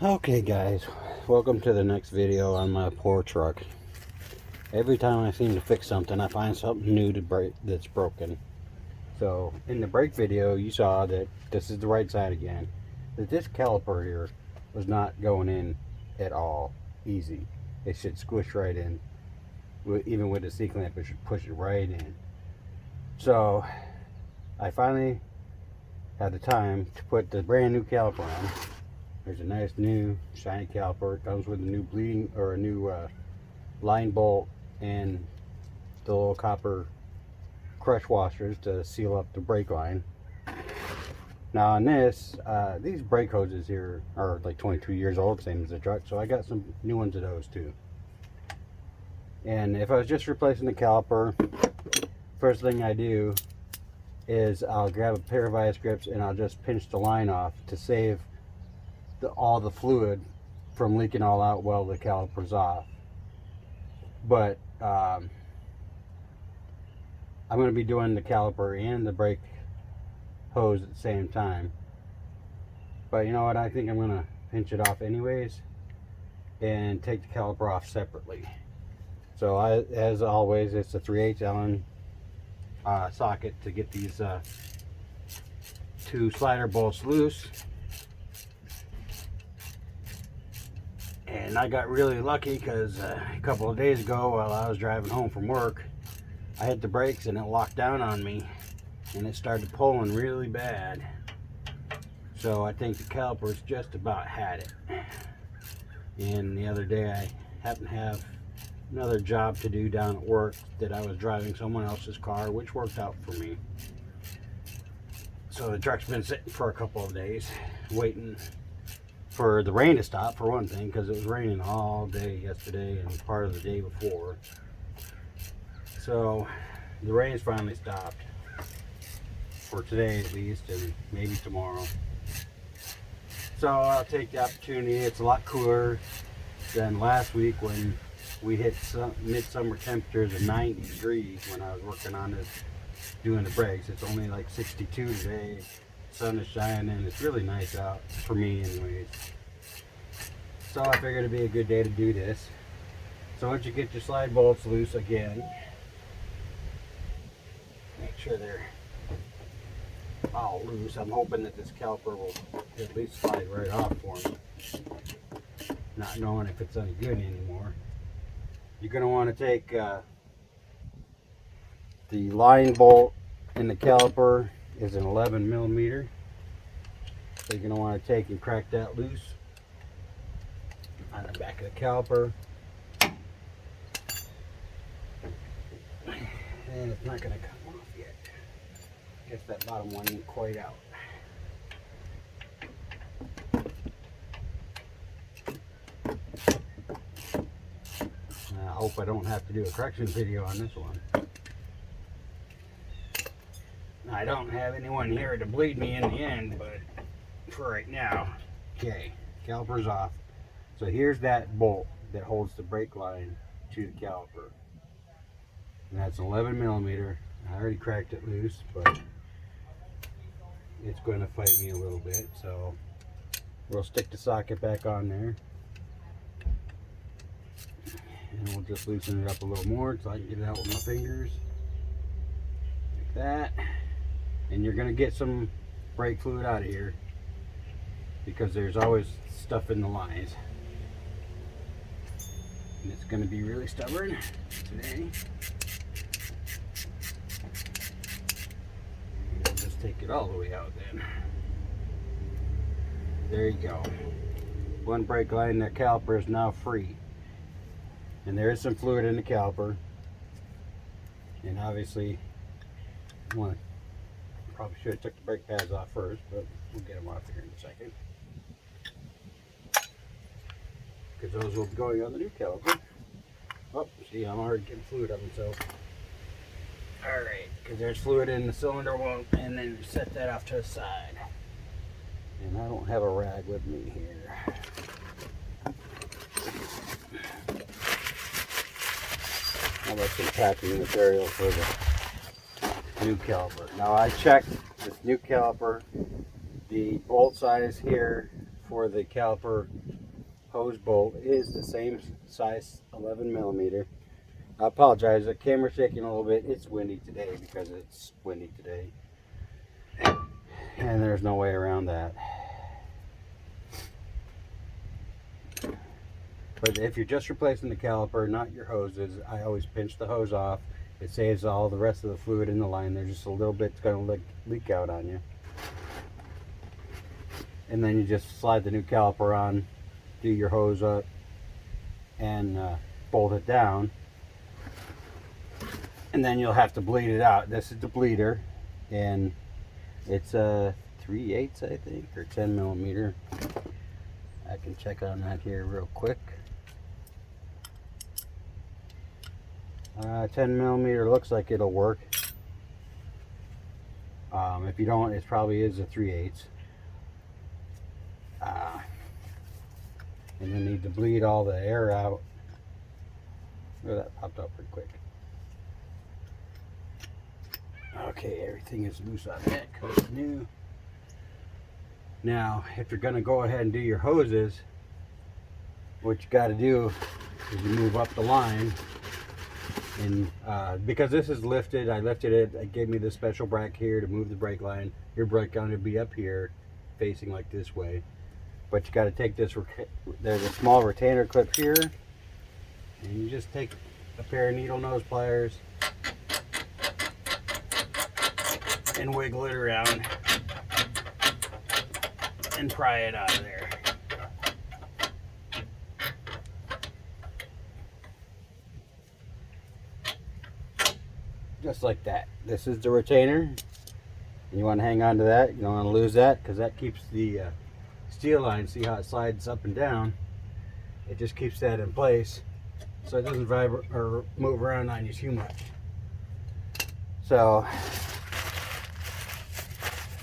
Okay guys, welcome to the next video on my poor truck. Every time I seem to fix something, I find something new to break that's broken. So in the brake video, you saw that this is the right side again. That this caliper here was not going in at all easy. It should squish right in. Even with the C-clamp, it should push it right in. So I finally had the time to put the brand new caliper on. There's a nice new shiny caliper. It comes with a new bleeding or a new line bolt and the little copper crush washers to seal up the brake line. Now on this, these brake hoses here are like 22 years old, same as the truck, so I got some new ones of those too. And if I was just replacing the caliper, first thing I do is I'll grab a pair of vice grips and I'll just pinch the line off to save all the fluid from leaking all out while the caliper's off. But I'm going to be doing the caliper and the brake hose at the same time. But you know what, I think I'm going to pinch it off anyways and take the caliper off separately. So as always, it's a 3/8 Allen socket to get these two slider bolts loose. And I got really lucky because a couple of days ago while I was driving home from work, I hit the brakes and it locked down on me and it started pulling really bad. So I think the calipers just about had it. And the other day I happened to have another job to do down at work that I was driving someone else's car, which worked out for me. So the truck's been sitting for a couple of days waiting for the rain to stop, for one thing, because it was raining all day yesterday and part of the day before. So the rain's finally stopped for today at least, and maybe tomorrow. So I'll take the opportunity. It's a lot cooler than last week when we hit midsummer temperatures of 90 degrees when I was working on this, doing the brakes. It's only like 62 today. Sun is shining. It's really nice out for me anyways. So I figured it'd be a good day to do this. So once you get your slide bolts loose again, make sure they're all loose. I'm hoping that this caliper will at least slide right off for me, not knowing if it's any good anymore. You're going to want to take the line bolt in the caliper is an 11mm. So you're going to want to take and crack that loose on the back of the caliper. And it's not going to come off yet. I guess that bottom one ain't quite out. I hope I don't have to do a correction video on this one. I don't have anyone here to bleed me in the end, but for right now, okay, caliper's off. So here's that bolt that holds the brake line to the caliper. And that's 11mm. I already cracked it loose, but it's going to fight me a little bit. So we'll stick the socket back on there. And we'll just loosen it up a little more so I can get it out with my fingers. Like that. And you're going to get some brake fluid out of here because there's always stuff in the lines. And it's going to be really stubborn today. And we'll just take it all the way out then. There you go. One brake line, the caliper is now free. And there is some fluid in the caliper. And obviously, probably should have took the brake pads off first, but we'll get them off here in a second. Because those will be going on the new caliper. Oh, see, I'm already getting fluid on myself. Alright, because there's fluid in the cylinder wall, and then set that off to the side. And I don't have a rag with me here. How about some packing material for the new caliper? Now I checked this new caliper. The bolt size here for the caliper hose bolt is the same size, 11 millimeter. I apologize, the camera's shaking a little bit. It's windy today because it's windy today. And there's no way around that. But if you're just replacing the caliper, not your hoses, I always pinch the hose off. It saves all the rest of the fluid in the line. There's just a little bit that's going to leak out on you. And then you just slide the new caliper on, do your hose up, and bolt it down. And then you'll have to bleed it out. This is the bleeder, and it's a 3/8, I think, or 10 millimeter. I can check on that here real quick. 10 millimeter looks like it'll work. If you don't, it probably is a 3/8. And you need to bleed all the air out. Oh, that popped up pretty quick. Okay, everything is loose on that because it's new. Now, if you're going to go ahead and do your hoses, what you got to do is you move up the line. And because this is lifted, I lifted it. It gave me this special bracket here to move the brake line. Your brake line would be up here, facing like this way. But you got to take this. There's a small retainer clip here, and you just take a pair of needle nose pliers and wiggle it around and pry it out of there. Just like that. This is the retainer. You want to hang on to that. You don't want to lose that because that keeps the steel line. See how it slides up and down? It just keeps that in place so it doesn't vibrate or move around on you too much. So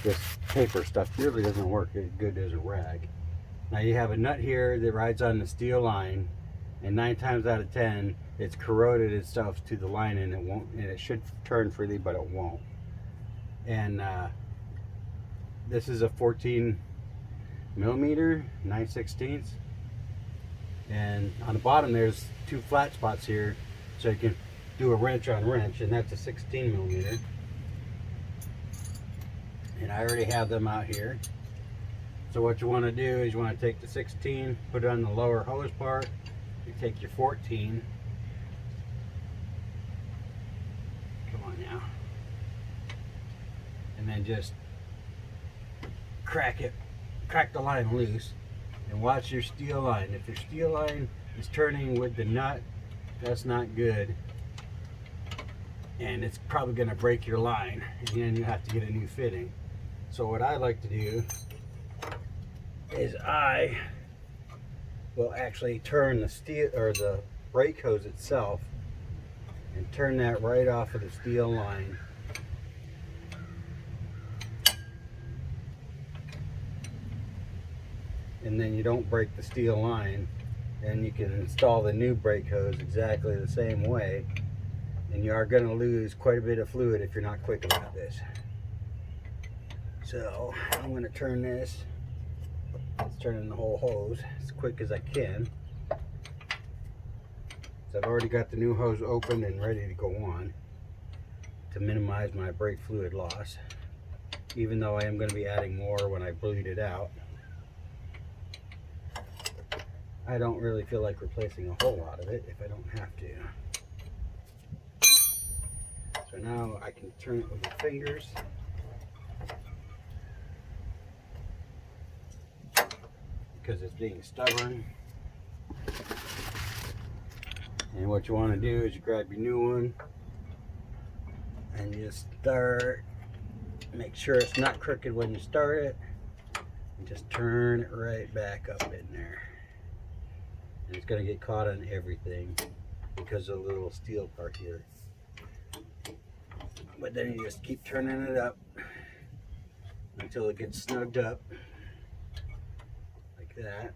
this paper stuff really doesn't work as good as a rag. Now you have a nut here that rides on the steel line, and 9 times out of 10 it's corroded itself to the line, and it won't, and it should turn freely, but it won't. And this is a 14 millimeter 9/16, and on the bottom there's 2 flat spots here, so you can do a wrench on wrench, and that's a 16 millimeter. And I already have them out here. So what you want to do is you want to take the 16, put it on the lower hose part. You take your 14. Come on now. And then just crack the line loose, and watch your steel line. If your steel line is turning with the nut, that's not good, and it's probably going to break your line, and then you have to get a new fitting. So what I like to do is I will actually turn the steel or the brake hose itself and turn that right off of the steel line. And then you don't break the steel line, and you can install the new brake hose exactly the same way, and you are going to lose quite a bit of fluid if you're not quick about this. So I'm going to turn this. Let's turn in the whole hose as quick as I can. So I've already got the new hose open and ready to go on to minimize my brake fluid loss, even though I am going to be adding more when I bleed it out. I don't really feel like replacing a whole lot of it if I don't have to. So now I can turn it with my fingers. Because it's being stubborn. And what you want to do is you grab your new one and you start. Make sure it's not crooked when you start it, and just turn it right back up in there. And it's going to get caught on everything because of the little steel part here. But then you just keep turning it up until it gets snugged up like that.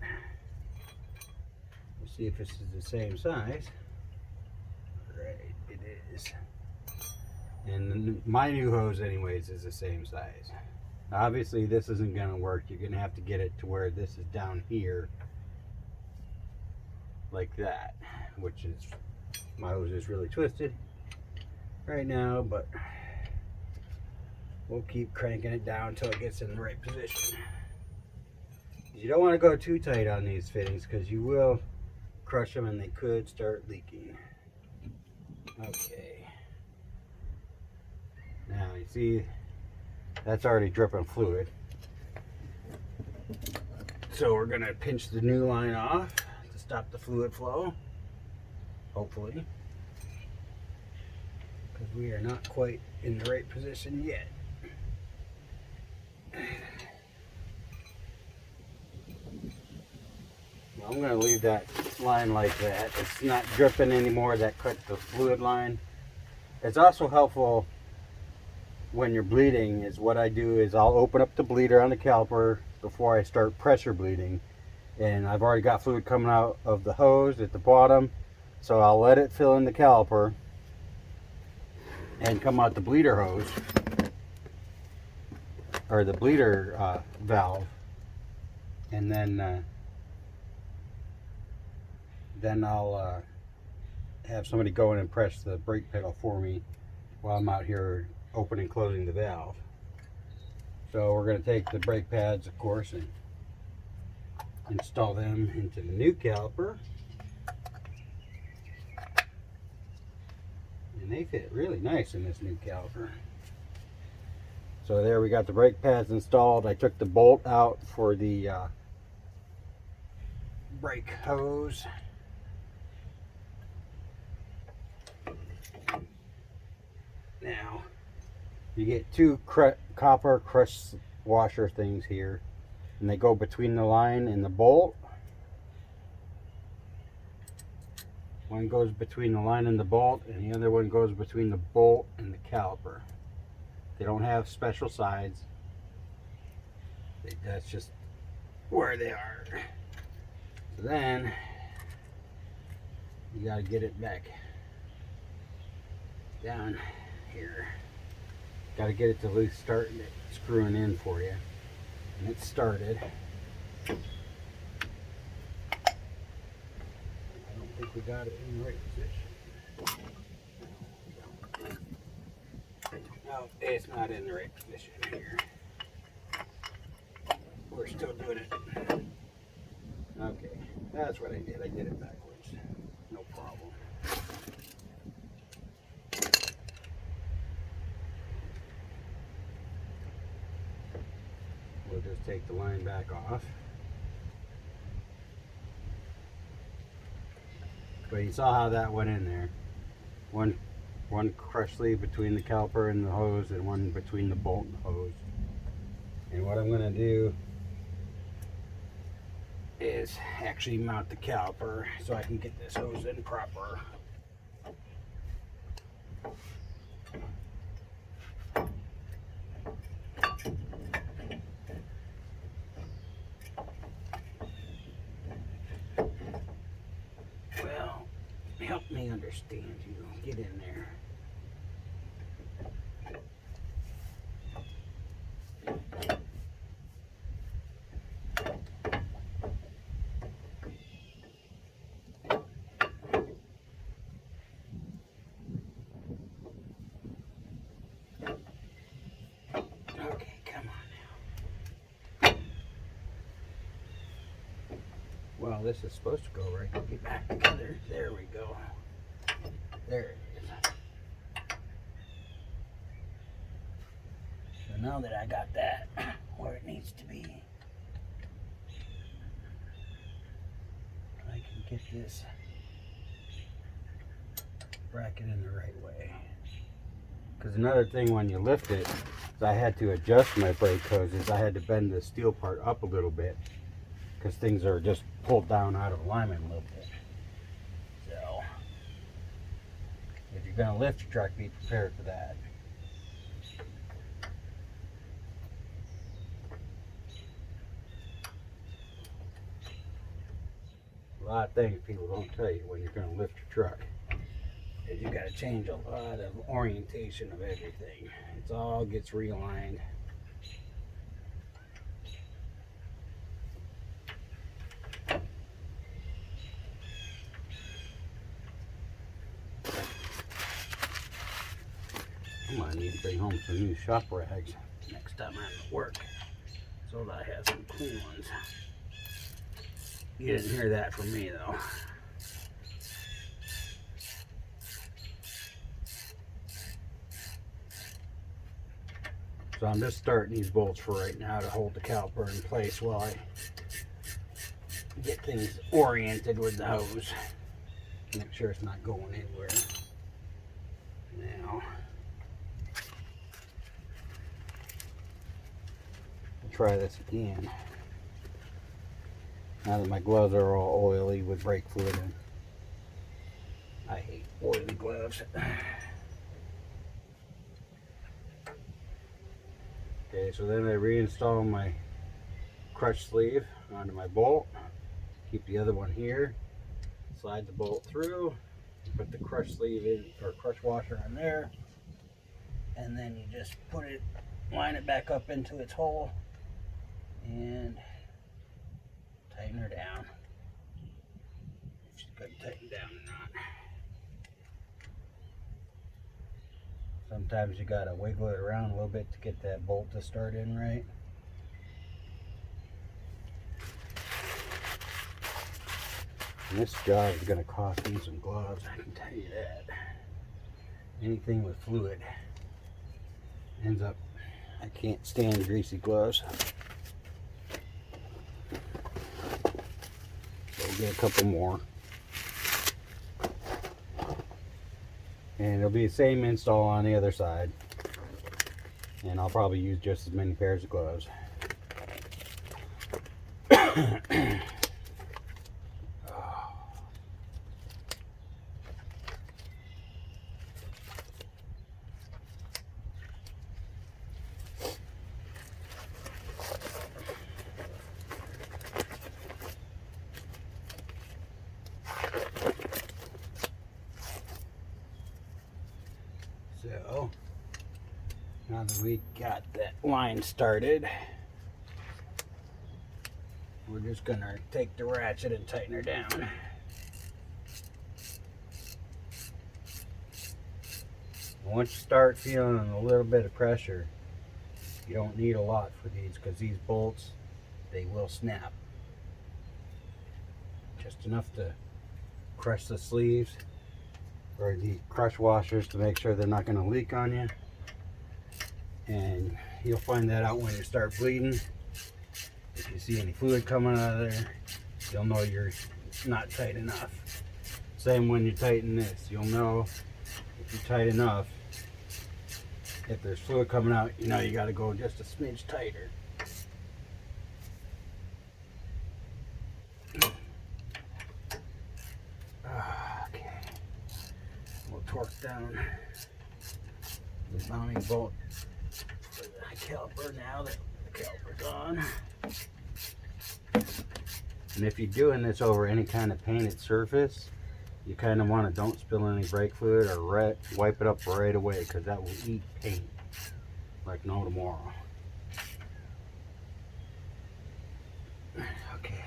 We'll see if this is the same size. Right, it is. And my new hose anyways is the same size. Now, obviously this isn't going to work. You're going to have to get it to where this is down here like that, which is, my hose is really twisted right now, but we'll keep cranking it down until it gets in the right position. You don't want to go too tight on these fittings because you will crush them and they could start leaking. Okay. Now you see that's already dripping fluid. So we're going to pinch the new line off to stop the fluid flow, hopefully, because we are not quite in the right position yet. I'm going to leave that line like that. It's not dripping anymore. That cut the fluid line. It's also helpful when you're bleeding. Is what I do is I'll open up the bleeder on the caliper before I start pressure bleeding, and I've already got fluid coming out of the hose at the bottom, so I'll let it fill in the caliper and come out the bleeder hose or the bleeder valve, and then I'll have somebody go in and press the brake pedal for me while I'm out here opening and closing the valve. So we're going to take the brake pads, of course, and install them into the new caliper. And they fit really nice in this new caliper. So there we got the brake pads installed. I took the bolt out for the brake hose. Now, you get two copper crush washer things here, and they go between the line and the bolt. One goes between the line and the bolt, and the other one goes between the bolt and the caliper. They don't have special sides. That's just where they are. So then, you gotta get it back down here. Got to get it to at least start screwing in for you. And it started. I don't think we got it in the right position. No, it's not in the right position here. We're still doing it. Okay, that's what I did. I did it backwards. No problem. We'll just take the line back off. But you saw how that went in there. One crush sleeve between the caliper and the hose, and one between the bolt and the hose. And what I'm going to do is actually mount the caliper so I can get this hose in proper. Well, help me understand you. Get in there. Okay, come on now. Well, this is supposed to go right. Get back together. There we go. There it is. So now that I got that where it needs to be, I can get this bracket in the right way. Because another thing when you lift it, is I had to adjust my brake hoses. I had to bend the steel part up a little bit because things are just pulled down out of alignment a little bit. So, if you're going to lift your truck, be prepared for that. A lot of things people don't tell you when you're going to lift your truck. You got to change a lot of orientation of everything. It all gets realigned. I need to bring home some new shop rags next time I'm at work, so that I have some clean ones. You didn't hear that from me though. So I'm just starting these bolts for right now to hold the caliper in place while I get things oriented with the hose. Make sure it's not going anywhere. Now, I'll try this again. Now that my gloves are all oily with brake fluid in. I hate oily gloves. Okay, so then I reinstall my crutch sleeve onto my bolt. Keep the other one here. Slide the bolt through. Put the crutch sleeve in, or crutch washer in there. And then you just put it, line it back up into its hole and tighten her down. If she's going to tighten down or not. Sometimes you gotta wiggle it around a little bit to get that bolt to start in right. And this job is gonna cost me some gloves, I can tell you that. Anything with fluid ends up, I can't stand greasy gloves. So we'll get a couple more. And it'll be the same install on the other side. And I'll probably use just as many pairs of gloves. So, now that we got that line started, we're just gonna take the ratchet and tighten her down. Once you start feeling a little bit of pressure, you don't need a lot for these because these bolts, they will snap. Just enough to crush the sleeves or the crutch washers to make sure they're not going to leak on you. And you'll find that out when you start bleeding. If you see any fluid coming out of there, you'll know you're not tight enough. Same when you tighten this, you'll know if you're tight enough. If there's fluid coming out, you know you got to go just a smidge tighter. Okay, we'll torque down the mounting bolt for the caliper now that the caliper's on. And if you're doing this over any kind of painted surface, you kind of want to don't spill any brake fluid or wipe it up right away, because that will eat paint like no tomorrow. Okay,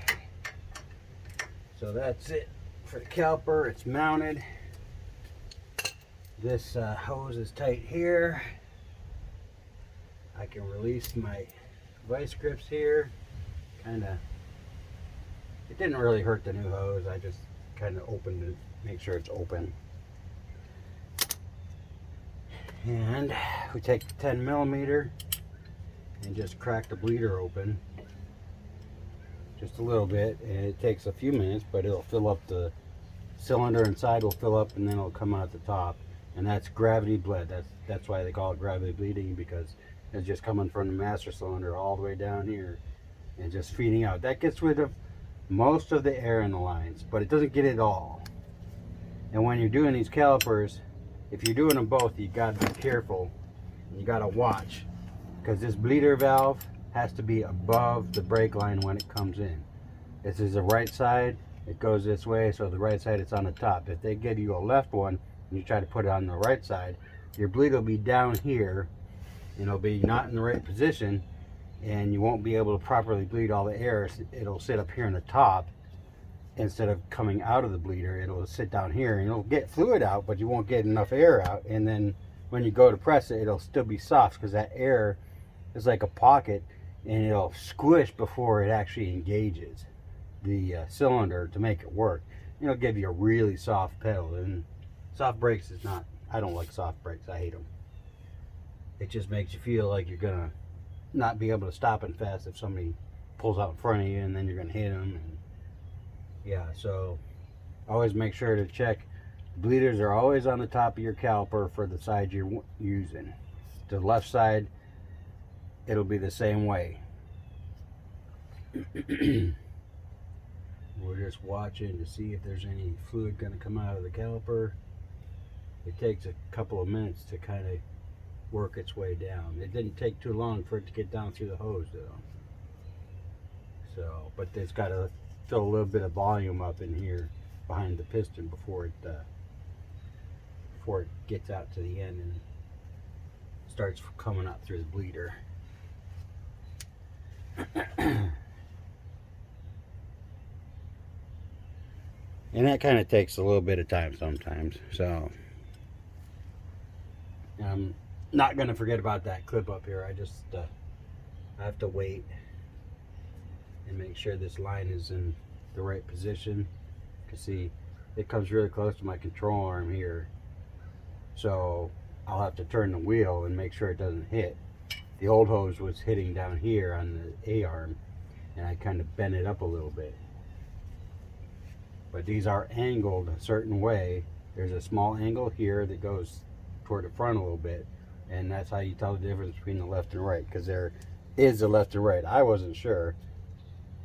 so that's it for the caliper. It's mounted. This hose is tight here. I can release my vice grips here. It didn't really hurt the new hose. I just kind of opened it, make sure it's open. And we take the 10mm and just crack the bleeder open just a little bit, and it takes a few minutes, but it'll fill up, the cylinder inside will fill up, and then it'll come out the top. And that's gravity bled. That's why they call it gravity bleeding, because it's just coming from the master cylinder all the way down here and just feeding out. That gets rid of most of the air in the lines, but it doesn't get it all. And when you're doing these calipers, if you're doing them both, you got to be careful. You got to watch, because this bleeder valve has to be above the brake line when it comes in. This is the right side, it goes this way, so the right side it's on the top. If they give you a left one and you try to put it on the right side, your bleed will be down here and it'll be not in the right position, and you won't be able to properly bleed all the air. It'll sit up here in the top instead of coming out of the bleeder. It'll sit down here and it'll get fluid out, but you won't get enough air out. And then when you go to press it, it'll still be soft because that air is like a pocket, and it'll squish before it actually engages the cylinder to make it work. It'll give you a really soft pedal, and soft brakes is not, I don't like soft brakes, I hate them. It just makes you feel like you're gonna not be able to stop and fast if somebody pulls out in front of you, and then you're gonna hit them. And yeah, so always make sure to check. Bleeders are always on the top of your caliper for the side you're using. The left side, it'll be the same way. We're just watching to see if there's any fluid going to come out of the caliper. It takes a couple of minutes to kind of work its way down. It didn't take too long for it to get down through the hose though. So, but it's got to fill a little bit of volume up in here behind the piston before it gets out to the end and starts coming out through the bleeder. And that kind of takes a little bit of time sometimes, so I'm not going to forget about that clip up here. I just I have to wait and make sure this line is in the right position. You can see it comes really close to my control arm here, so I'll have to turn the wheel and make sure it doesn't hit. The old hose was hitting down here on the A-arm, and I kind of bent it up a little bit. But these are angled a certain way. There's a small angle here that goes toward the front a little bit, and that's how you tell the difference between the left and right, because there is a left and right. I wasn't sure,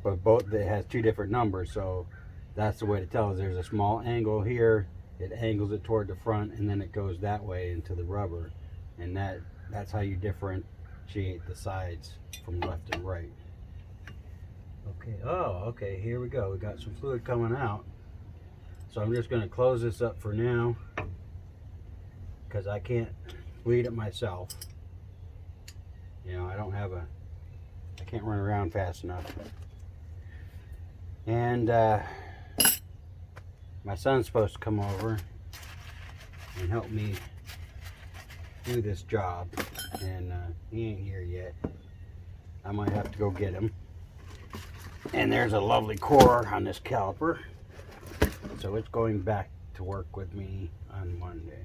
but both, it has two different numbers, so that's the way to tell. Is there's a small angle here, it angles it toward the front, and then it goes that way into the rubber, and that's how you differentiate the sides from left and right. Okay, oh, okay, here we go. We got some fluid coming out. So I'm just going to close this up for now because I can't bleed it myself. You know, I can't run around fast enough. And my son's supposed to come over and help me do this job, and he ain't here yet. I might have to go get him. And there's a lovely core on this caliper, so it's going back to work with me on Monday.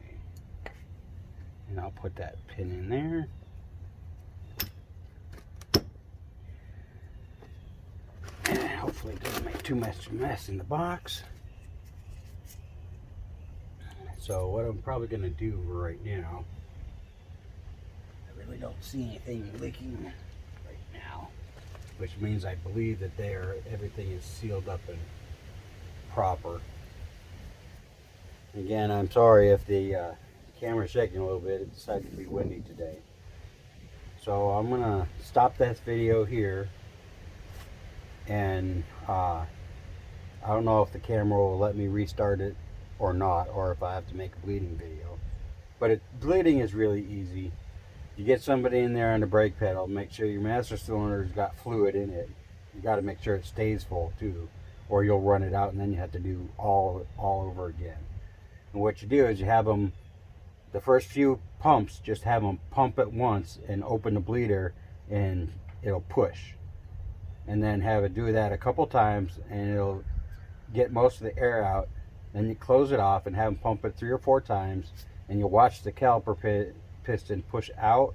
And I'll put that pin in there. And hopefully it doesn't make too much mess in the box. So what I'm probably going to do right now, I really don't see anything leaking right now, which means I believe that everything is sealed up and proper. Again, I'm sorry if the camera's shaking a little bit. It decided to be windy today. So I'm gonna stop this video here, and I don't know if the camera will let me restart it or not, or if I have to make a bleeding video. But bleeding is really easy. You get somebody in there on the brake pedal, make sure your master cylinder's got fluid in it. You got to make sure it stays full too, or you'll run it out and then you have to do all over again. And what you do is you have them, the first few pumps, just have them pump it once and open the bleeder, and it'll push. And then have it do that a couple times, and it'll get most of the air out. Then you close it off and have them pump it 3 or 4 times, and you'll watch the caliper piston push out,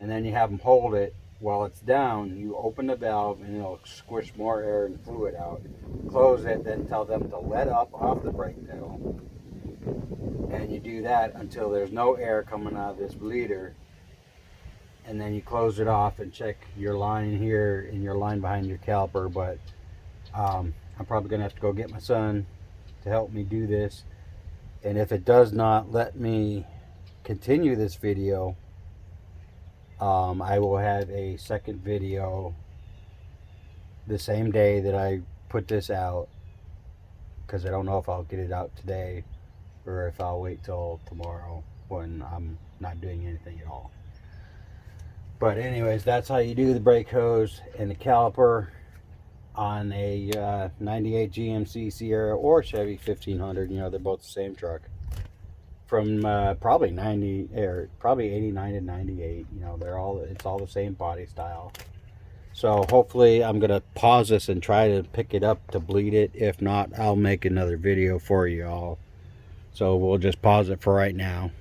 and then you have them hold it while it's down. You open the valve and it'll squish more air and fluid out. Close it, then tell them to let up off the brake pedal, and you do that until there's no air coming out of this bleeder, and then you close it off and check your line here and your line behind your caliper. But I'm probably gonna have to go get my son to help me do this, and if it does not let me continue this video, I will have a second video the same day that I put this out, because I don't know if I'll get it out today or if I'll wait till tomorrow when I'm not doing anything at all. But anyways, that's how you do the brake hose and the caliper on a 98 GMC Sierra or Chevy 1500. You know, they're both the same truck. from probably 90 or probably 89 to 98. You know, it's all the same body style. So hopefully I'm gonna pause this and try to pick it up to bleed it. If not, I'll make another video for you all. So we'll just pause it for right now.